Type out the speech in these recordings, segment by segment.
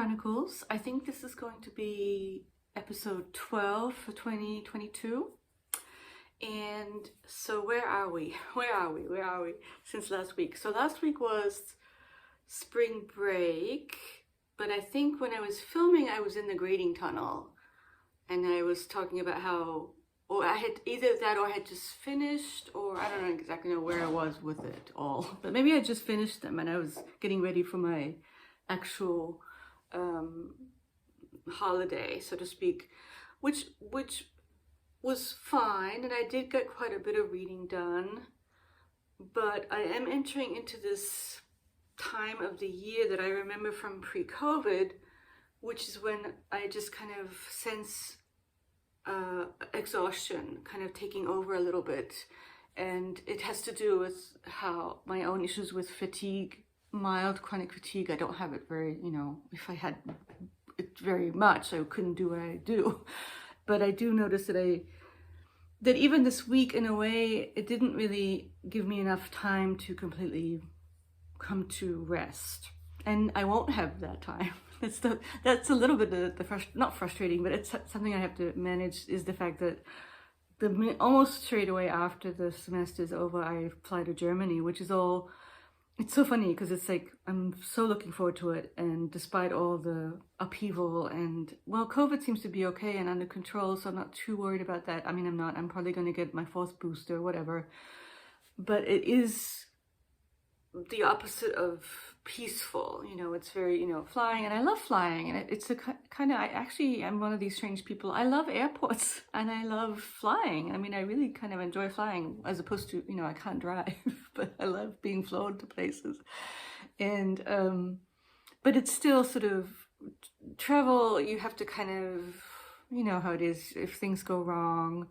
Chronicles. I think this is going to be episode 12 for 2022. And so where are we? Where are we since last week? So last week was spring break, but I think when I was filming, I was in the grading tunnel and I was talking about how, or I had either that or I had just finished, or I don't know exactly where I was with it all, but maybe I just finished them and I was getting ready for my actual holiday, so to speak, which was fine, and I did get quite a bit of reading done, but I am entering into this time of the year that I remember from pre-COVID, which is when I just kind of sense exhaustion kind of taking over a little bit, and it has to do with how my own issues with fatigue, mild chronic fatigue. I don't have it very, if I had it very much, I couldn't do what I do. But I do notice that even this week, in a way, it didn't really give me enough time to completely come to rest. And I won't have that time. That's a little bit not frustrating, but it's something I have to manage, is the fact that almost straight away after the semester is over, I fly to Germany, which is all, it's so funny because it's like, I'm so looking forward to it. And despite all the upheaval and, well, COVID seems to be okay and under control, so I'm not too worried about that. I mean, I'm probably going to get my 4th booster, whatever. But it is the opposite of peaceful, it's very, flying, and I love flying, and it's a kind of, I'm one of these strange people. I love airports and I love flying. I mean, I really kind of enjoy flying, as opposed to, I can't drive, but I love being flown to places. And but it's still sort of travel. You have to kind of, how it is, if things go wrong,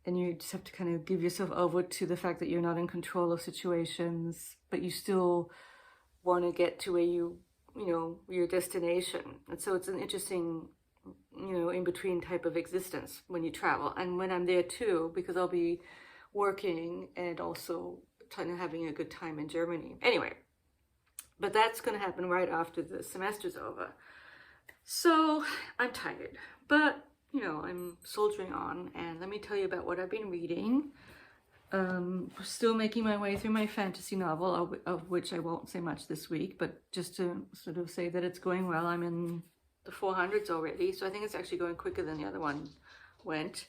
and you just have to kind of give yourself over to the fact that you're not in control of situations, but you still want to get to where your destination. And so it's an interesting, in between type of existence when you travel. And when I'm there too, because I'll be working and also kind of having a good time in Germany. Anyway, but that's going to happen right after the semester's over. So I'm tired, but I'm soldiering on, and let me tell you about what I've been reading. Still making my way through my fantasy novel, of which I won't say much this week, but just to sort of say that it's going well. I'm in the 400s already, so I think it's actually going quicker than the other one went.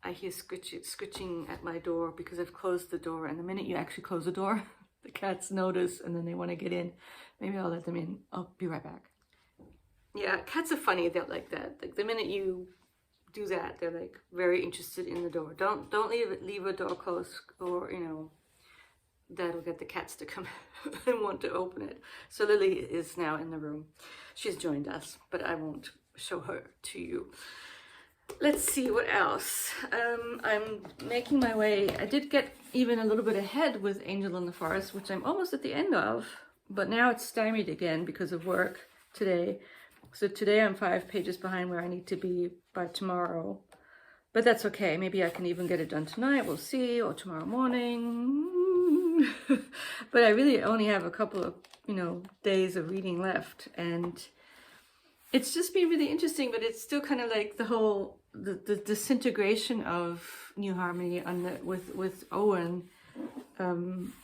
I hear scritching at my door because I've closed the door, and the minute you actually close the door, the cats notice and then they want to get in. Maybe I'll let them in. I'll be right back. Yeah, cats are funny. They're like that. Like the minute you do that, they're like very interested in the door. Don't leave a door closed, or that'll get the cats to come and want to open it. So Lily is now in the room. She's joined us, but I won't show her to you. Let's see what else. I'm making my way. I did get even a little bit ahead with Angel in the Forest, which I'm almost at the end of, but now it's stymied again because of work today. So today I'm 5 pages behind where I need to be by tomorrow, but that's okay. Maybe I can even get it done tonight. We'll see, or tomorrow morning. But I really only have a couple of, days of reading left, and it's just been really interesting. But it's still kind of like the disintegration of New Harmony with Owen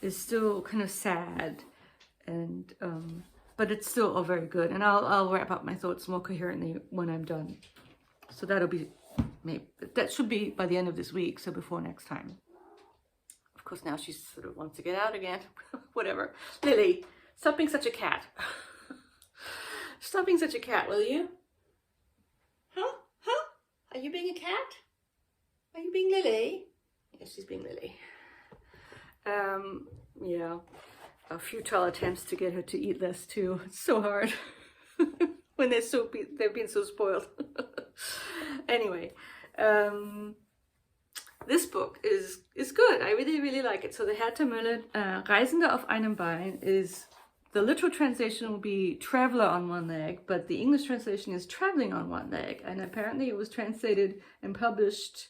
is still kind of sad, and but it's still all very good, and I'll wrap up my thoughts more coherently when I'm done. So that should be by the end of this week, so before next time. Of course, now she sort of wants to get out again. Whatever. Lily, stop being such a cat. Stop being such a cat, will you? Huh? Are you being a cat? Are you being Lily? Yes, she's being Lily. Yeah. Futile attempts to get her to eat less too. It's so hard when they've been so spoiled. Anyway, this book is good. I really like it. So the Hertha Müller, Reisende auf einem Bein, is the literal translation will be traveler on one leg, but the English translation is traveling on one leg. And apparently it was translated and published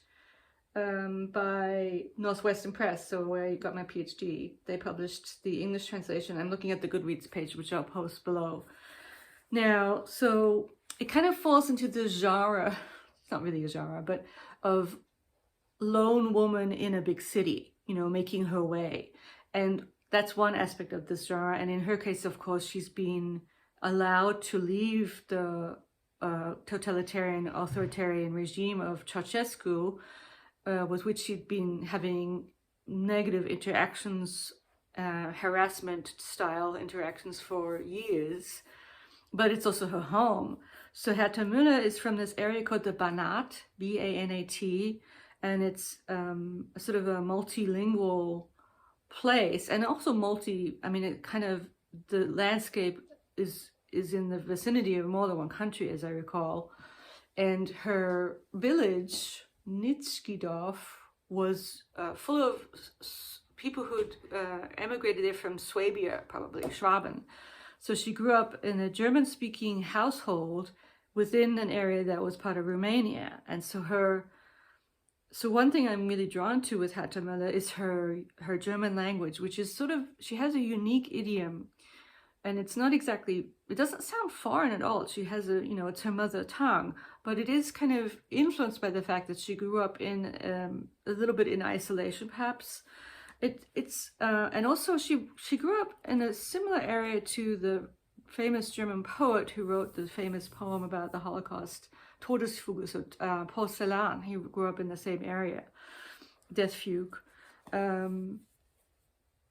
by Northwestern Press, so where I got my PhD. They published the English translation. I'm looking at the Goodreads page, which I'll post below. Now, so it kind of falls into the genre, it's not really a genre, but of lone woman in a big city, you know, making her way. And that's one aspect of this genre. And in her case, of course, she's been allowed to leave the totalitarian, authoritarian regime of Ceausescu, with which she'd been having negative interactions, harassment style interactions for years, but it's also her home. So Hertha Müller is from this area called the Banat, B-A-N-A-T, and it's sort of a multilingual place, and also it kind of, the landscape is in the vicinity of more than one country, as I recall. And her village, Nitschkidorf, was full of people who'd emigrated there from Swabia, probably Schwaben. So she grew up in a German-speaking household within an area that was part of Romania. And so one thing I'm really drawn to with Hertha Müller is her German language, which is sort of, she has a unique idiom, and it's not exactly, it doesn't sound foreign at all. She has it's her mother tongue, but it is kind of influenced by the fact that she grew up in a little bit in isolation, perhaps. And also she grew up in a similar area to the famous German poet who wrote the famous poem about the Holocaust, Todesfuge, so Paul Celan. He grew up in the same area, Death Fugue.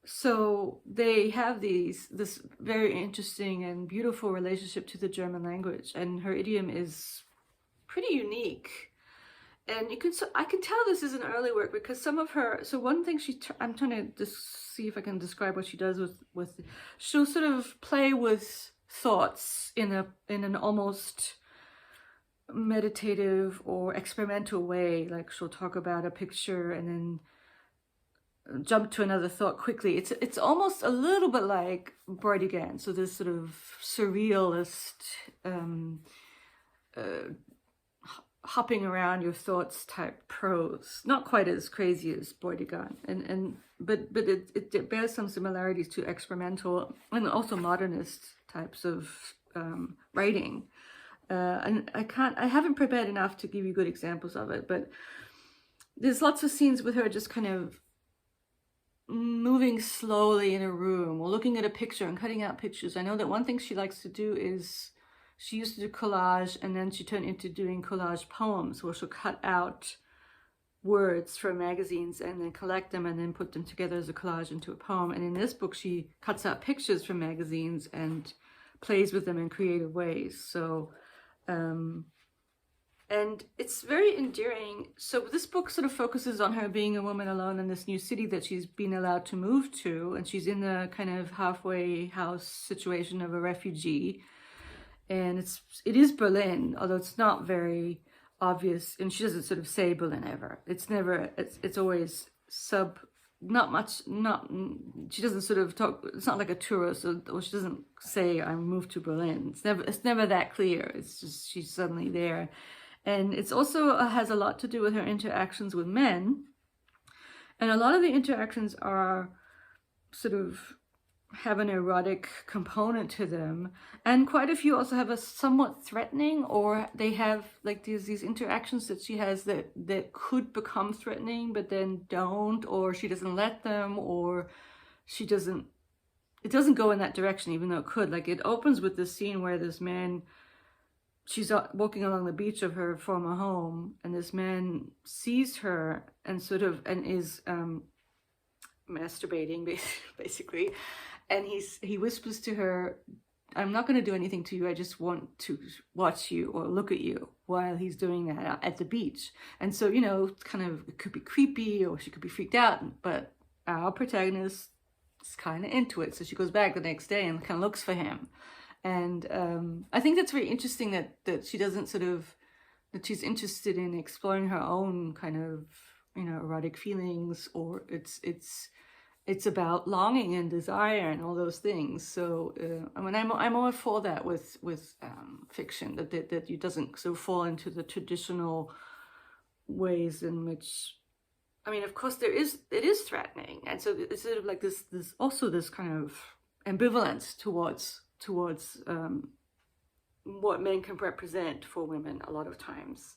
So they have this very interesting and beautiful relationship to the German language, and her idiom is pretty unique. And I can tell this is an early work because some of her, so one thing I'm trying to just see if I can describe what she does with she'll sort of play with thoughts in an almost meditative or experimental way. Like she'll talk about a picture and then jump to another thought quickly. It's almost a little bit like Bordigan, so this sort of surrealist hopping around your thoughts type prose, not quite as crazy as Bordigan, but it bears some similarities to experimental and also modernist types of writing. And I haven't prepared enough to give you good examples of it, but there's lots of scenes with her just kind of moving slowly in a room or looking at a picture and cutting out pictures. I know that one thing she likes to do is, she used to do collage, and then she turned into doing collage poems where she'll cut out words from magazines and then collect them and then put them together as a collage into a poem. And in this book, she cuts out pictures from magazines and plays with them in creative ways. So, and it's very endearing. So this book sort of focuses on her being a woman alone in this new city that she's been allowed to move to. And she's in the kind of halfway house situation of a refugee. And it is Berlin, although it's not very obvious. And she doesn't sort of say Berlin ever. It's always she doesn't sort of talk, it's not like a tourist, or she doesn't say I moved to Berlin. It's never that clear. It's just she's suddenly there. And it's also has a lot to do with her interactions with men. And a lot of the interactions are sort of have an erotic component to them, and quite a few also have a somewhat threatening, or they have like these interactions that she has that could become threatening but then don't, or she doesn't let them, or it doesn't go in that direction even though it could. Like it opens with this scene where this man, she's walking along the beach of her former home, and this man sees her and is masturbating basically. And he whispers to her, I'm not going to do anything to you. I just want to watch you or look at you while he's doing that at the beach. And so, kind of, it could be creepy or she could be freaked out. But our protagonist is kind of into it. So she goes back the next day and kind of looks for him. And I think that's very interesting that she doesn't that she's interested in exploring her own kind of, erotic feelings, or it's about longing and desire and all those things. So I'm all for that with fiction, that you doesn't sort of fall into the traditional ways in which, of course it is threatening, and so it's sort of like this also this kind of ambivalence towards what men can represent for women a lot of times.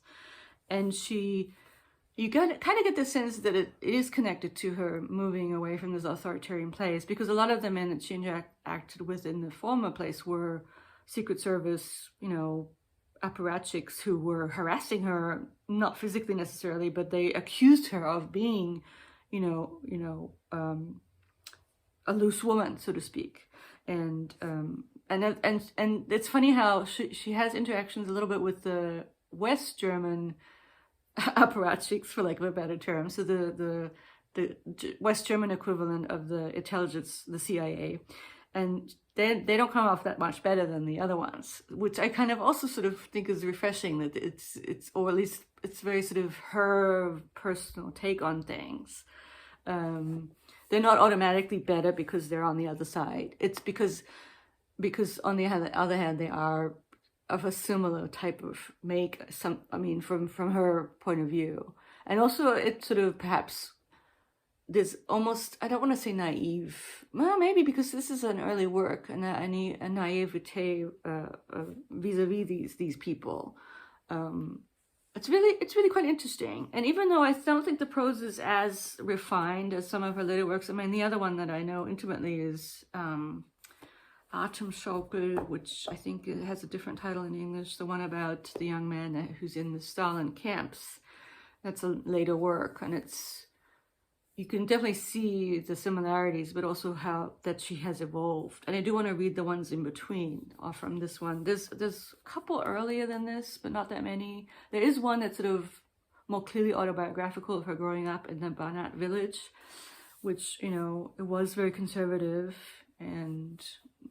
And you kind of get the sense that it is connected to her moving away from this authoritarian place, because a lot of the men that she interacted with in the former place were Secret Service, apparatchiks who were harassing her, not physically necessarily, but they accused her of being, a loose woman, so to speak. And it's funny how she has interactions a little bit with the West German apparatchiks, for lack of a better term. So the West German equivalent of the intelligence, the CIA, and they don't come off that much better than the other ones, which I kind of also sort of think is refreshing, that it's or at least it's very sort of her personal take on things. They're not automatically better because they're on the other side. It's because on the other hand, they are of a similar type of make. From her point of view, and also it sort of perhaps there's almost, I don't want to say naive, well, maybe because this is an early work, and a naivete vis-a-vis these people. It's really quite interesting. And even though I don't think the prose is as refined as some of her later works, the other one that I know intimately is Atemschaukel, which I think it has a different title in English, the one about the young man who's in the Stalin camps. That's a later work, and you can definitely see the similarities, but also how that she has evolved. And I do want to read the ones in between from this one. There's a couple earlier than this, but not that many. There is one that's sort of more clearly autobiographical of her growing up in the Banat village, which, it was very conservative and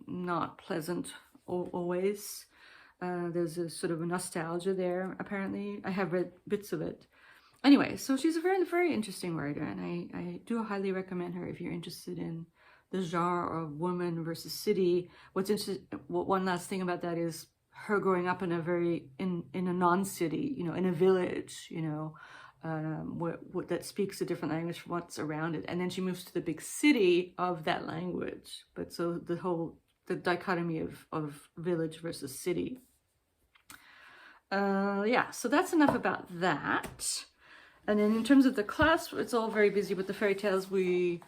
not pleasant always. There's a sort of a nostalgia there, apparently. I have read bits of it. Anyway, so she's a very, very interesting writer, and I do highly recommend her if you're interested in the genre of woman versus city. One last thing about that is her growing up in a non-city, in a village, that speaks a different language from what's around it, and then she moves to the big city of that language. But so the dichotomy of village versus city. So that's enough about that. And then in terms of the class, it's all very busy with the fairy tales. We're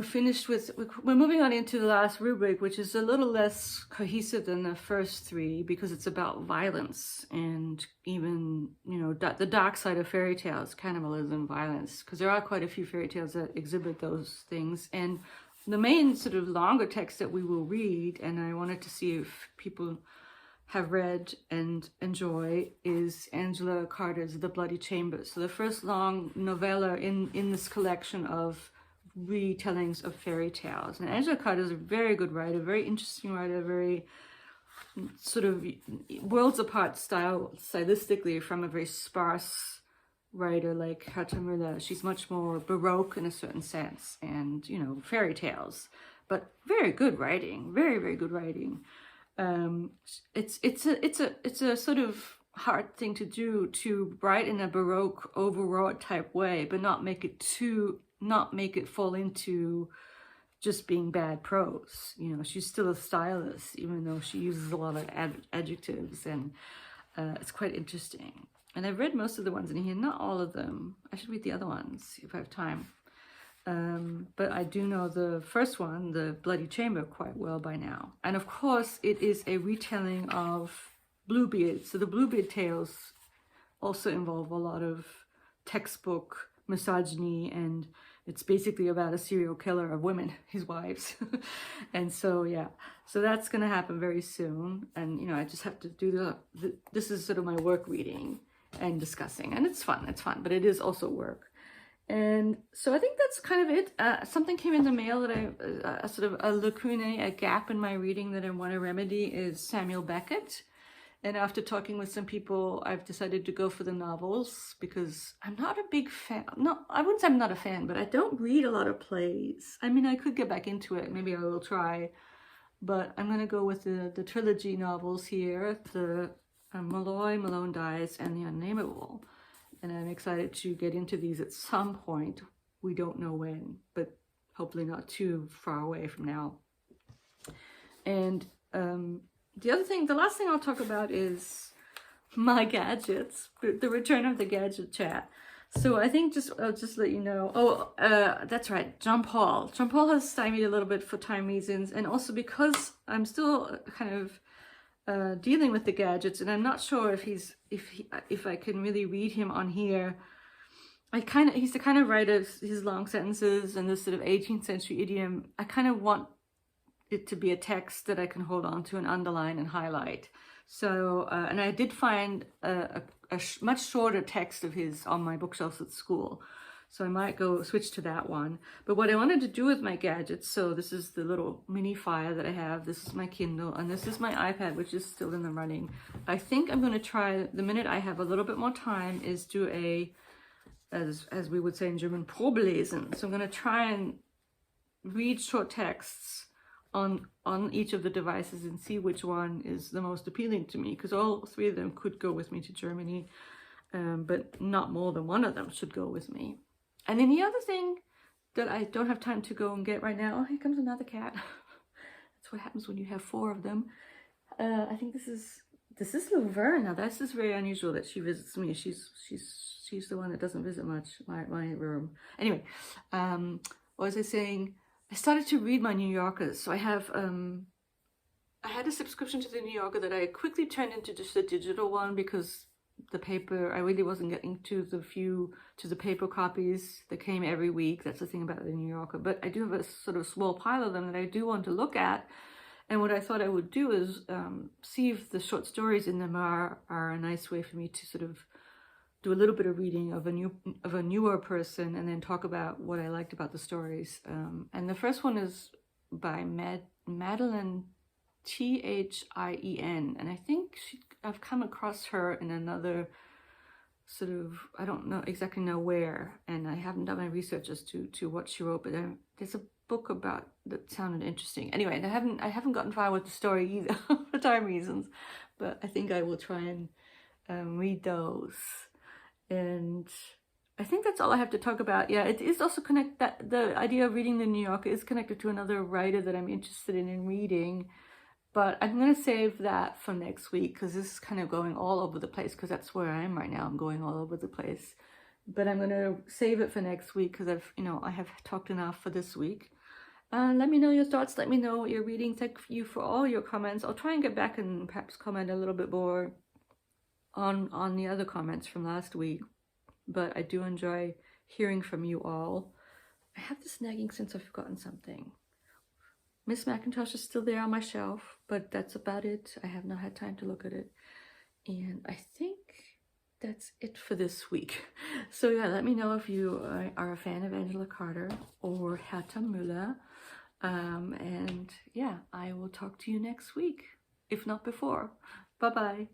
finished with, we're moving on into the last rubric, which is a little less cohesive than the first three, because it's about violence and even, the dark side of fairy tales, cannibalism, violence, because there are quite a few fairy tales that exhibit those things. And the main sort of longer text that we will read, and I wanted to see if people have read and enjoy, is Angela Carter's The Bloody Chamber. So the first long novella in this collection of retellings of fairy tales. And Angela Carter is a very good writer, very interesting writer, very sort of worlds apart stylistically from a very sparse writer like Herta Müller. She's much more Baroque in a certain sense, and fairy tales, but very good writing, very, very good writing. It's a sort of hard thing to do, to write in a Baroque overwrought type way, but not make it fall into just being bad prose. She's still a stylist, even though she uses a lot of adjectives, and it's quite interesting. And I've read most of the ones in here, not all of them. I should read the other ones if I have time. But I do know the first one, The Bloody Chamber, quite well by now. And of course, it is a retelling of Bluebeard. So the Bluebeard tales also involve a lot of textbook misogyny, and it's basically about a serial killer of women, his wives. And so, so that's going to happen very soon. And, I just have to do this is sort of my work reading and discussing. And it's fun, but it is also work. And so I think that's kind of it. Something came in the mail that a sort of a lacune, a gap in my reading that I want to remedy, is Samuel Beckett. And after talking with some people, I've decided to go for the novels, because I'm not a big fan. No, I wouldn't say I'm not a fan, but I don't read a lot of plays. I could get back into it. Maybe I will try. But I'm going to go with the trilogy novels here, the Malloy, Malone Dies, and The Unnameable. And I'm excited to get into these at some point. We don't know when, but hopefully not too far away from now. And the last thing I'll talk about is my gadgets, the return of the gadget chat. So I think I'll just let you know. Oh, that's right, John Paul. John Paul has stymied a little bit for time reasons, and also because I'm still kind of dealing with the gadgets, and I'm not sure if I can really read him on here. He's the kind of writer, his long sentences and this sort of 18th century idiom. I kind of want it to be a text that I can hold on to and underline and highlight. So, and I did find a much shorter text of his on my bookshelves at school. So I might go switch to that one. But what I wanted to do with my gadgets, so this is the little mini fire that I have, this is my Kindle, and this is my iPad, which is still in the running. I think I'm going to try, the minute I have a little bit more time, is do a, as we would say in German, Probelesen. So I'm going to try and read short texts on each of the devices and see which one is the most appealing to me, because all three of them could go with me to Germany, but not more than one of them should go with me. And then the other thing that I don't have time to go and get right now, oh, here comes another cat. That's what happens when you have 4 of them. I think this is Laverne. Now this is very unusual that she visits me. She's the one that doesn't visit much my room. Anyway, what was I saying? I started to read my New Yorkers. So I have I had a subscription to the New Yorker that I quickly turned into just a digital one, because the paper, I really wasn't getting to the paper copies that came every week. That's the thing about the New Yorker. But I do have a sort of small pile of them that I do want to look at. And what I thought I would do is see if the short stories in them are a nice way for me to sort of do a little bit of reading of a newer person, and then talk about what I liked about the stories. And the first one is by Madeline Thien, and I think I've come across her in another sort of, I don't exactly know where, and I haven't done my research as to what she wrote, but there's a book about that sounded interesting. Anyway, and I haven't gotten far with the story either for time reasons, but I think I will try and read those. And I think that's all I have to talk about. Yeah, it is also the idea of reading the New Yorker is connected to another writer that I'm interested in reading, but I'm going to save that for next week, because this is kind of going all over the place, because that's where I am right now. I'm going all over the place, but I'm going to save it for next week, because I have talked enough for this week. Let me know your thoughts. Let me know what you're reading. Thank you for all your comments. I'll try and get back and perhaps comment a little bit more on the other comments from last week, but I do enjoy hearing from you all. I have this nagging sense I've forgotten something. Miss Macintosh is still there on my shelf, but that's about it. I have not had time to look at it, and I think that's it for this week. So yeah, let me know if you are a fan of Angela Carter or Herta Müller, and yeah, I will talk to you next week, if not before. Bye bye.